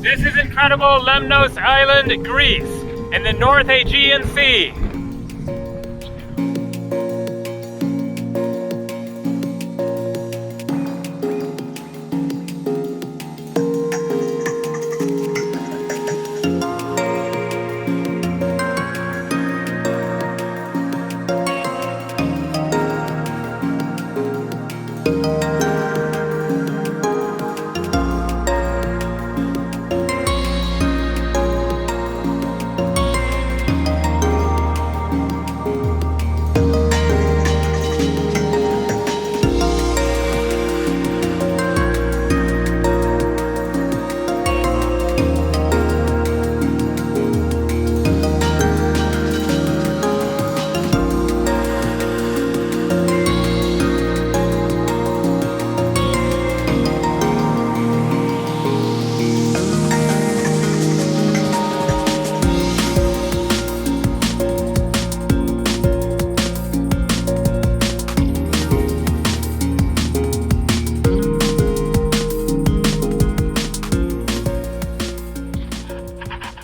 This is incredible Lemnos Island, Greece, in the North Aegean Sea.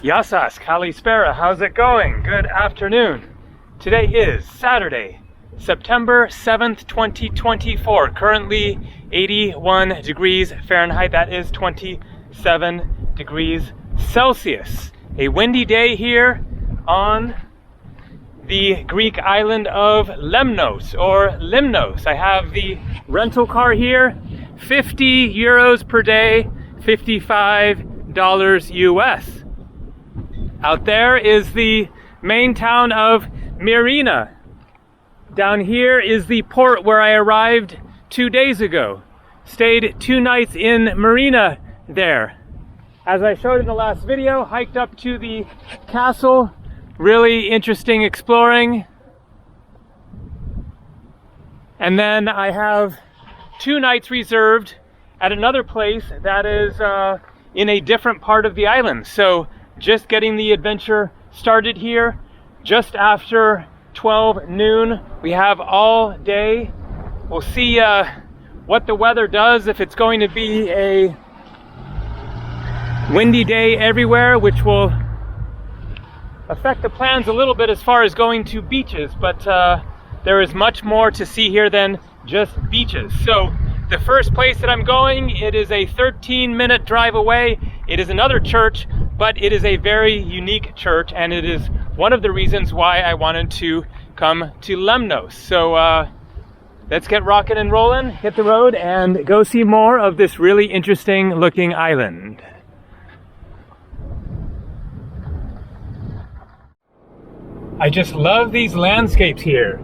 Yassas, Kalispera, how's it going? Good afternoon. Today is Saturday, September 7th, 2024. Currently 81 degrees Fahrenheit, that is 27 degrees Celsius. A windy day here on the Greek island of Lemnos, or Lemnos. I have the rental car here, 50 euros per day, $55 US. Out there is the main town of Myrina. Down here is the port where I arrived 2 days ago. Stayed 2 nights in Myrina there. As I showed in the last video, hiked up to the castle. Really interesting exploring. And then I have 2 nights reserved at another place that is in a different part of the island. So just getting the adventure started here. Just after 12 noon. We have all day. We'll see what the weather does, if it's going to be a windy day everywhere, which will affect the plans a little bit as far as going to beaches, but there is much more to see here than just beaches. So the first place that I'm going, it is a 13-minute drive away. It is another church, but it is a very unique church, and it is one of the reasons why I wanted to come to Lemnos. So let's get rocking and rolling, hit the road, and go see more of this really interesting looking island. I just love these landscapes here.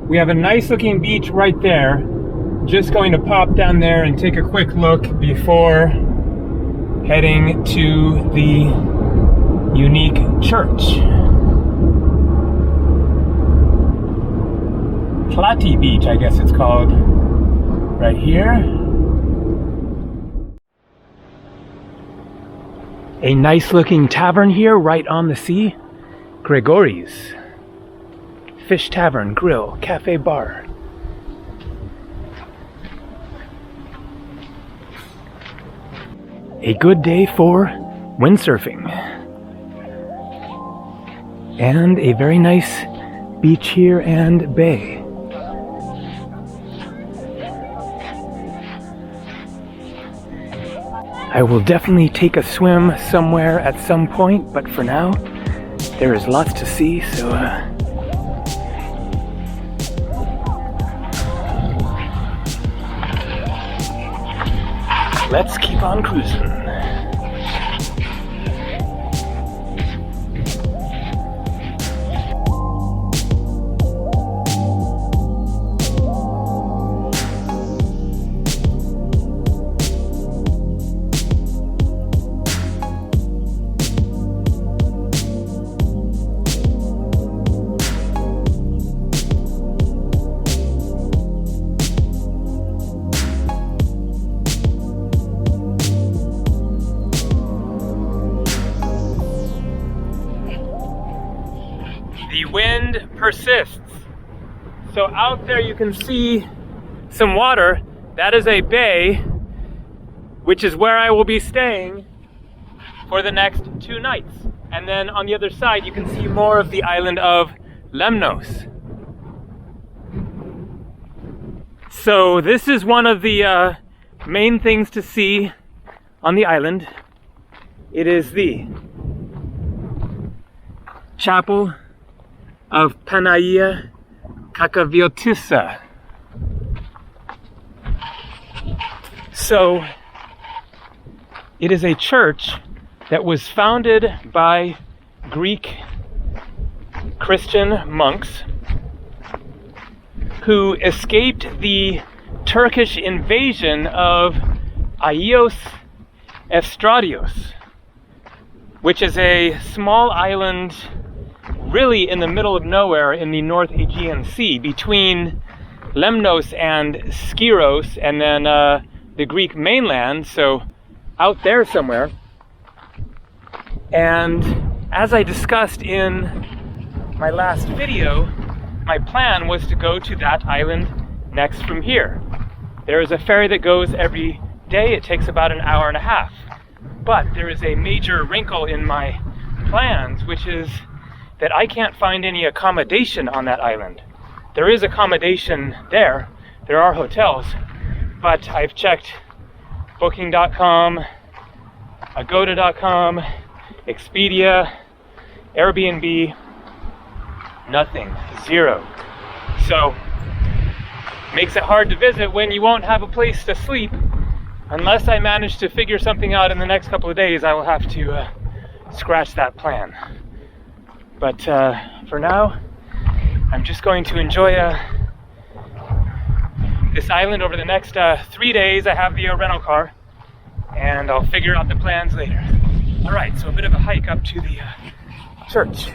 We have a nice looking beach right there. Just going to pop down there and take a quick look before heading to the unique church. Plati Beach, I guess it's called, right here. A nice looking tavern here right on the sea. Gregori's Fish Tavern, Grill, Cafe, Bar. A good day for windsurfing. And a very nice beach here and bay. I will definitely take a swim somewhere at some point, but for now, there is lots to see, so let's keep on cruising. Wind persists. So out there you can see some water. That is a bay, which is where I will be staying for the next 2 nights. And then on the other side, you can see more of the island of Lemnos. So this is one of the main things to see on the island. It is the chapel of Panagia Kakaviotissa. So it is a church that was founded by Greek Christian monks who escaped the Turkish invasion of Aegean Sea, which is a small island really in the middle of nowhere in the North Aegean Sea between Lemnos and Skyros and then the Greek mainland, so out there somewhere. And as I discussed in my last video, my plan was to go to that island next from here. There is a ferry that goes every day. It takes about an hour and a half. But there is a major wrinkle in my plans, which is that I can't find any accommodation on that island. There is accommodation there. There are hotels, but I've checked Booking.com, Agoda.com, Expedia, Airbnb, nothing, zero. So, makes it hard to visit when you won't have a place to sleep. Unless I manage to figure something out in the next couple of days, I will have to scratch that plan. But for now, I'm just going to enjoy this island over the next 3 days. I have the rental car, and I'll figure out the plans later. All right, so a bit of a hike up to the church.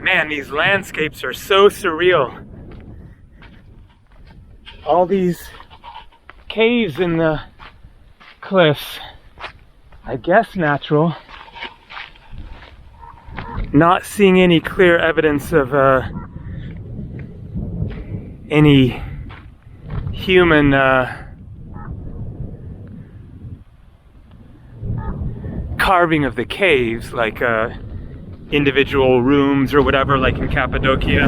Man, these landscapes are so surreal. All these caves in the cliffs, I guess natural. Not seeing any clear evidence of any human carving of the caves, like individual rooms or whatever, like in Cappadocia,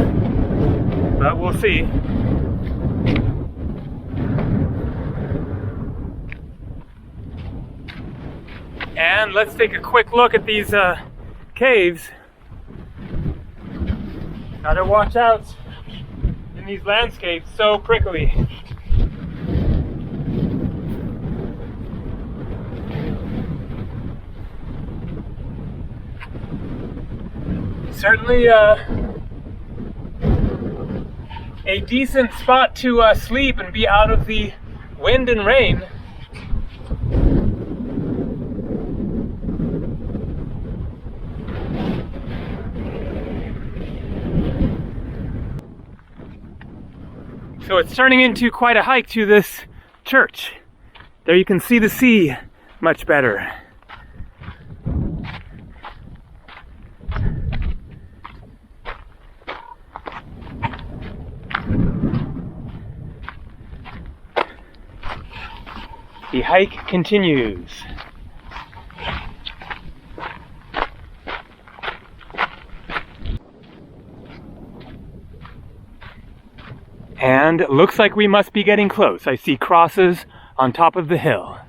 but we'll see. And let's take a quick look at these caves. Gotta watch out in these landscapes, so prickly. Certainly a decent spot to sleep and be out of the wind and rain. So it's turning into quite a hike to this church. There you can see the sea much better. The hike continues. And it looks like we must be getting close. I see crosses on top of the hill.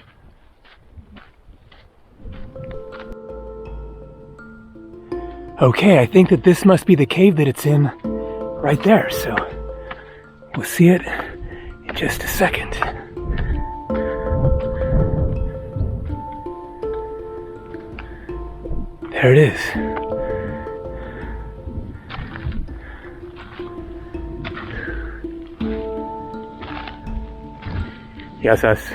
Okay, I think that this must be the cave that it's in right there, so we'll see it in just a second. There it is. Yes, us.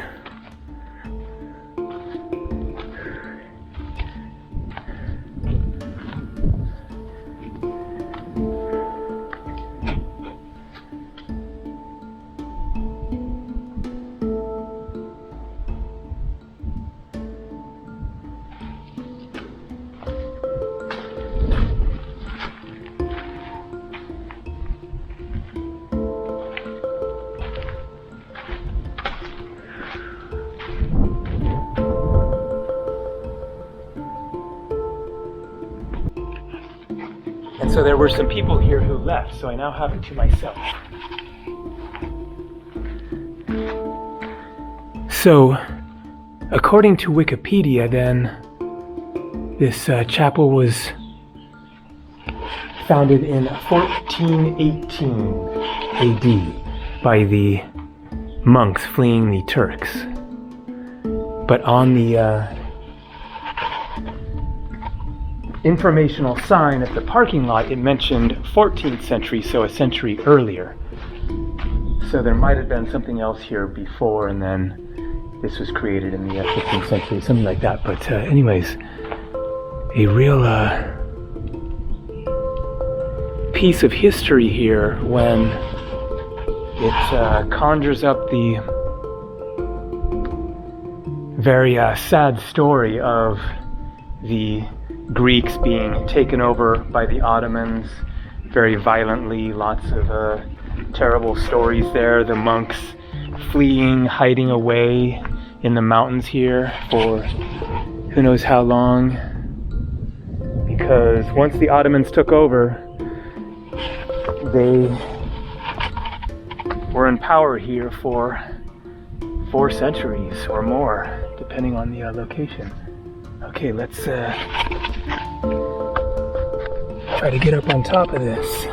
And so there were some people here who left, so I now have it to myself. So, according to Wikipedia, then, this chapel was founded in 1418 AD by the monks fleeing the Turks. But on the informational sign at the parking lot, it mentioned 14th century, so a century earlier. So there might have been something else here before, and then this was created in the 15th century, something like that. But anyways, a real piece of history here when it conjures up the very sad story of the Greeks being taken over by the Ottomans very violently. Lots of terrible stories there. The monks fleeing, hiding away in the mountains here for who knows how long, because once the Ottomans took over, they were in power here for 4 centuries or more, depending on the location. Okay, let's try to get up on top of this.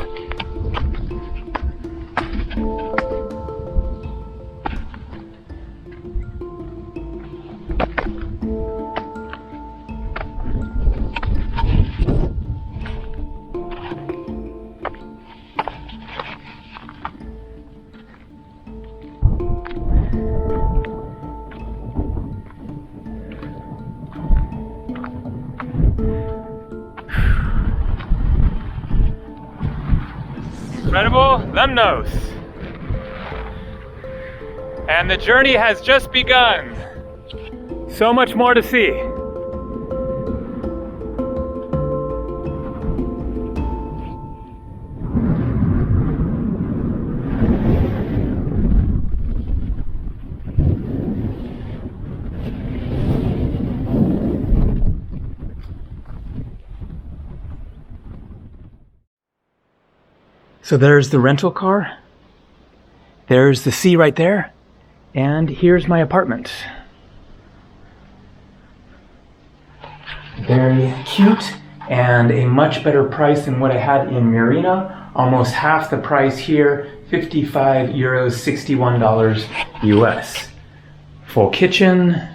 Incredible Lemnos. And the journey has just begun. So much more to see. So there's the rental car, there's the sea right there, and here's my apartment. Very cute and a much better price than what I had in Marina. Almost half the price here, 55 euros, $61 US. Full kitchen,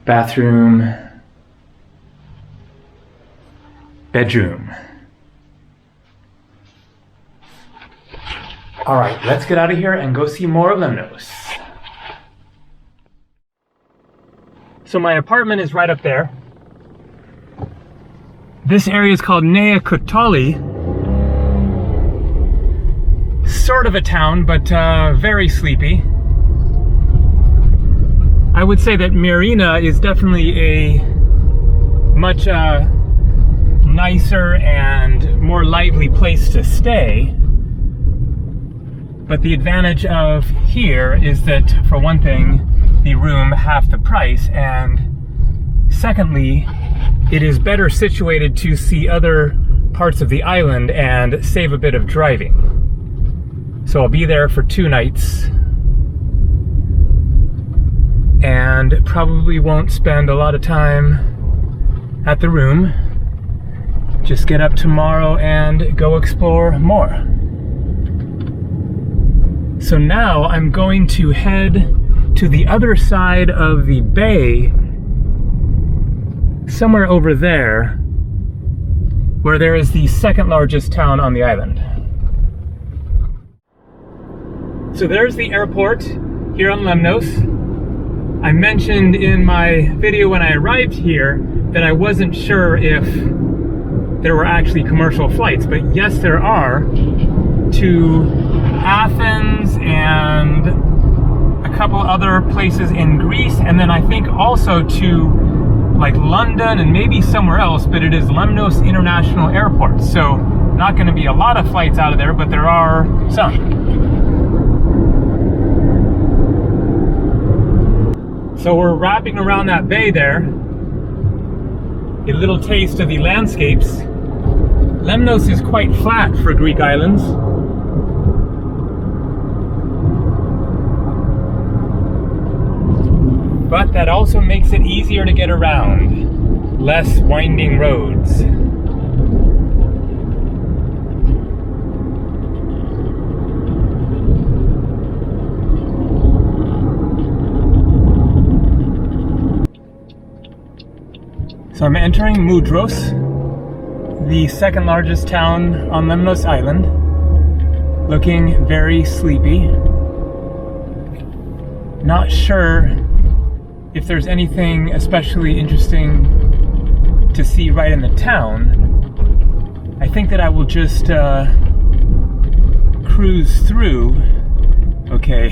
bathroom, bedroom. All right, let's get out of here and go see more of Lemnos. So my apartment is right up there. This area is called Nea Kotali. Sort of a town, but very sleepy. I would say that Marina is definitely a much nicer and more lively place to stay. But the advantage of here is that, for one thing, the room half the price, and secondly, it is better situated to see other parts of the island and save a bit of driving. So I'll be there for 2 nights and probably won't spend a lot of time at the room. Just get up tomorrow and go explore more. So now I'm going to head to the other side of the bay, somewhere over there, where there is the second largest town on the island. So there's the airport here on Lemnos. I mentioned in my video when I arrived here that I wasn't sure if there were actually commercial flights, but yes, there are, to Athens and a couple other places in Greece, and then I think also to like London and maybe somewhere else, but it is Lemnos International Airport. So not going to be a lot of flights out of there, but there are some. So we're wrapping around that bay there. a little taste of the landscapes. Lemnos is quite flat for Greek islands. But that also makes it easier to get around. Less winding roads. So I'm entering Moudros, the second largest town on Lemnos Island, looking very sleepy. Not sure if there's anything especially interesting to see right in the town. I think that I will just cruise through. Okay,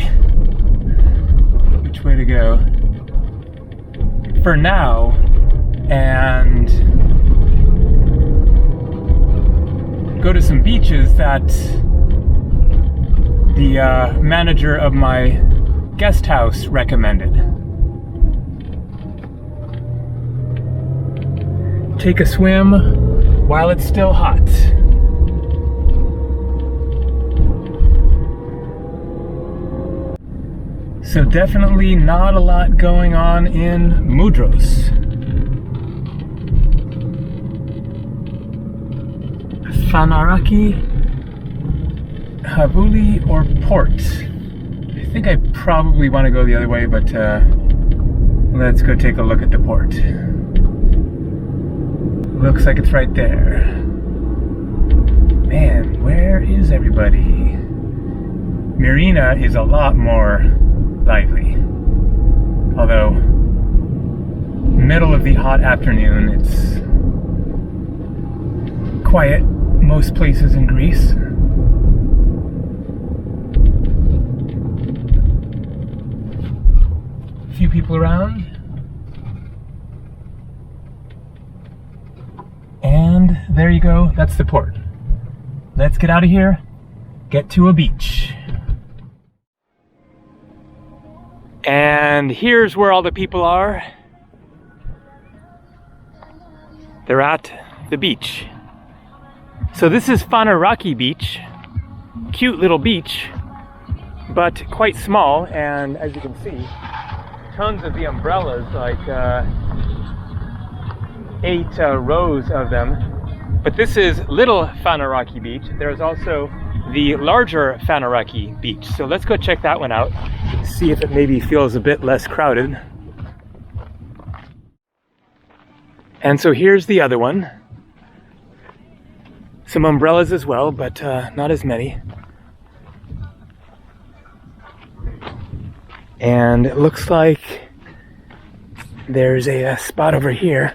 which way to go? For now, and go to some beaches that the manager of my guest house recommended. Take a swim while it's still hot. So definitely not a lot going on in Moudros. Fanaraki, Havuli, or Port. I think I probably want to go the other way, but let's go take a look at the port. Looks like it's right there. Man, where is everybody? Marina is a lot more lively. Although, middle of the hot afternoon, it's quiet most places in Greece. A few people around. And there you go, that's the port. Let's get out of here, get to a beach. And here's where all the people are. They're at the beach. So this is Fanaraki Beach. Cute little beach, but quite small, and as you can see, tons of the umbrellas, like 8 rows of them. But this is Little Fanaraki Beach. There's also the larger Fanaraki Beach. So let's go check that one out, see if it maybe feels a bit less crowded. And so here's the other one. Some umbrellas as well, but not as many. And it looks like there's a spot over here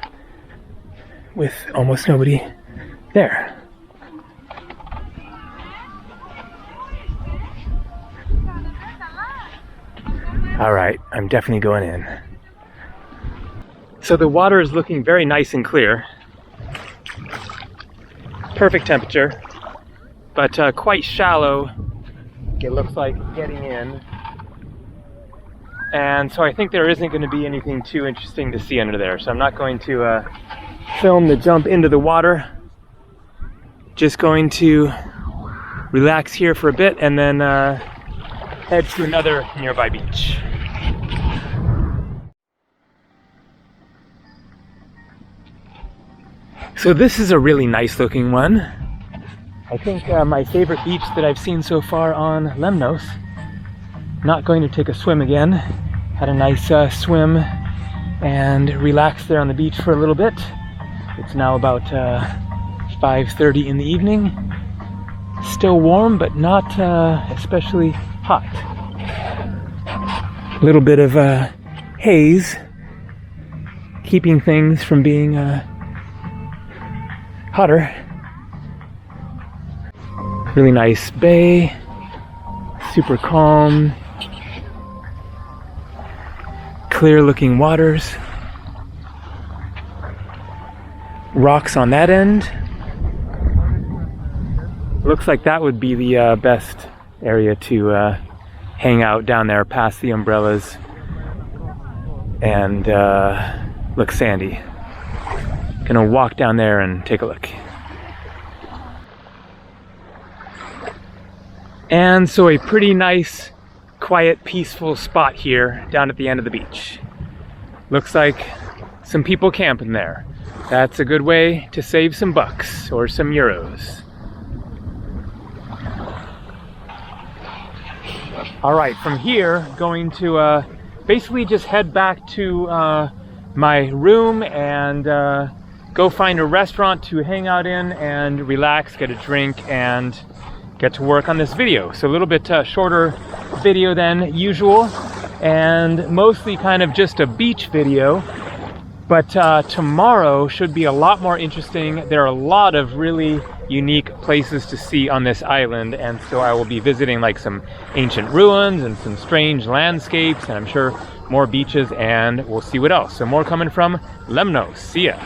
with almost nobody there. All right, I'm definitely going in. So the water is looking very nice and clear. Perfect temperature, but quite shallow, it looks like, getting in. And so I think there isn't going to be anything too interesting to see under there. So I'm not going to film the jump into the water. Just going to relax here for a bit and then head to another nearby beach. So this is a really nice looking one. I think my favorite beach that I've seen so far on Lemnos. Not going to take a swim again. Had a nice swim and relaxed there on the beach for a little bit. It's now about 5:30 in the evening. Still warm, but not especially hot. A little bit of haze, keeping things from being hotter. Really nice bay, super calm, clear looking waters. Rocks on that end. Looks like that would be the best area to hang out down there past the umbrellas and look sandy. Gonna walk down there and take a look. And so a pretty nice, quiet, peaceful spot here down at the end of the beach. Looks like some people camping there. That's a good way to save some bucks or some euros. All right, from here, going to basically just head back to my room and go find a restaurant to hang out in and relax, get a drink, and get to work on this video. So a little bit shorter video than usual, and mostly kind of just a beach video. But tomorrow should be a lot more interesting. There are a lot of really unique places to see on this island, and so I will be visiting like some ancient ruins and some strange landscapes, and I'm sure more beaches, and we'll see what else. So more coming from Lemnos. See ya.